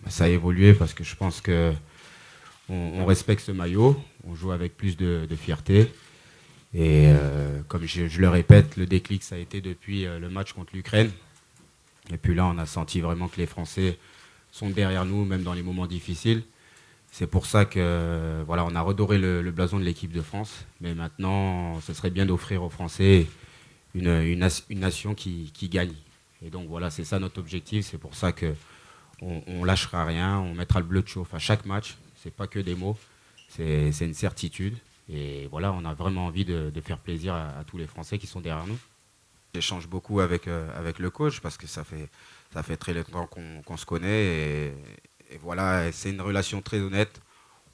ça a évolué parce que je pense que on respecte ce maillot, on joue avec plus de fierté. Et comme je le répète, le déclic, ça a été depuis le match contre l'Ukraine. Et puis là, on a senti vraiment que les Français sont derrière nous, même dans les moments difficiles. C'est pour ça que voilà, on a redoré le blason de l'équipe de France. Mais maintenant, ce serait bien d'offrir aux Français une nation qui gagne. Et donc voilà, c'est ça notre objectif. C'est pour ça qu'on lâchera rien, on mettra le bleu de chauffe à chaque match. C'est pas que des mots, c'est une certitude. Et voilà, on a vraiment envie de faire plaisir à tous les Français qui sont derrière nous. J'échange beaucoup avec le coach parce que ça fait très longtemps qu'on se connaît. Et voilà, c'est une relation très honnête.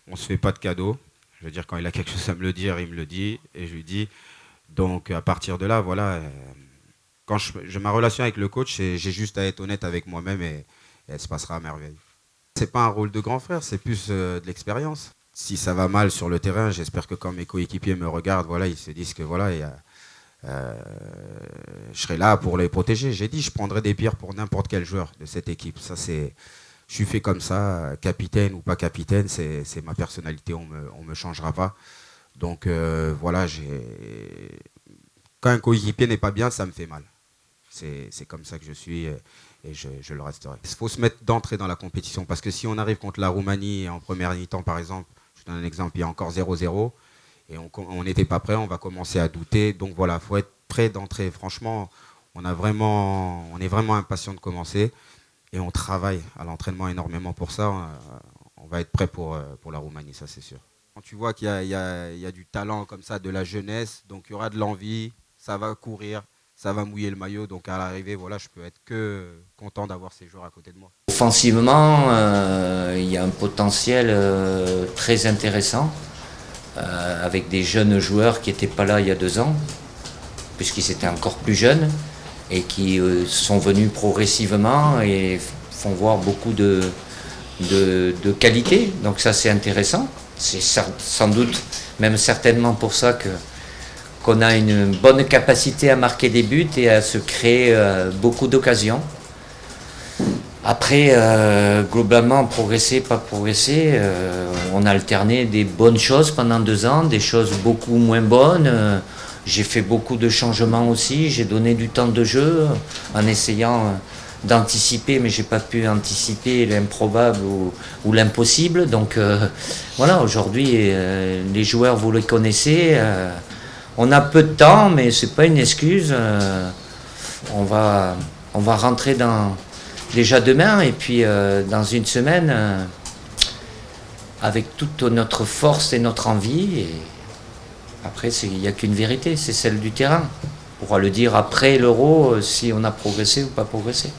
On ne se fait pas de cadeaux. Je veux dire, quand il a quelque chose à me le dire, il me le dit et je lui dis. Donc à partir de là, voilà, quand ma relation avec le coach, j'ai juste à être honnête avec moi-même et elle se passera à merveille. C'est pas un rôle de grand frère, c'est plus de l'expérience. Si ça va mal sur le terrain, j'espère que quand mes coéquipiers me regardent, voilà, ils se disent que voilà, je serai là pour les protéger. J'ai dit, je prendrai des pierres pour n'importe quel joueur de cette équipe. Ça, je suis fait comme ça, capitaine ou pas capitaine, c'est ma personnalité, on me changera pas. Donc voilà, quand un coéquipier n'est pas bien, ça me fait mal. C'est comme ça que je suis et je le resterai. Il faut se mettre d'entrée dans la compétition parce que si on arrive contre la Roumanie en première mi-temps, par exemple, je donne un exemple, il y a encore 0-0 et on n'était pas prêt, on va commencer à douter. Donc voilà, il faut être prêt d'entrée. Franchement, on est vraiment impatient de commencer et on travaille à l'entraînement énormément pour ça. On va être prêt pour la Roumanie, ça c'est sûr. Quand tu vois qu'il y a du talent comme ça, de la jeunesse, donc il y aura de l'envie, ça va courir, ça va mouiller le maillot. Donc à l'arrivée, voilà, je peux être que content d'avoir ces joueurs à côté de moi. Offensivement, il y a un potentiel très intéressant avec des jeunes joueurs qui n'étaient pas là il y a 2 ans, puisqu'ils étaient encore plus jeunes et qui sont venus progressivement et font voir beaucoup de qualité. Donc ça, c'est intéressant. C'est sans doute, même certainement pour ça qu'on a une bonne capacité à marquer des buts et à se créer beaucoup d'occasions. Après, globalement, progresser, pas progresser, on a alterné des bonnes choses pendant 2 ans, des choses beaucoup moins bonnes. J'ai fait beaucoup de changements aussi, j'ai donné du temps de jeu en essayant d'anticiper, mais j'ai pas pu anticiper l'improbable ou l'impossible. Donc voilà, aujourd'hui, les joueurs, vous les connaissez. On a peu de temps, mais c'est pas une excuse. On va rentrer déjà demain et puis dans une semaine avec toute notre force et notre envie. Et après, il n'y a qu'une vérité, c'est celle du terrain. On pourra le dire après l'Euro si on a progressé ou pas progressé.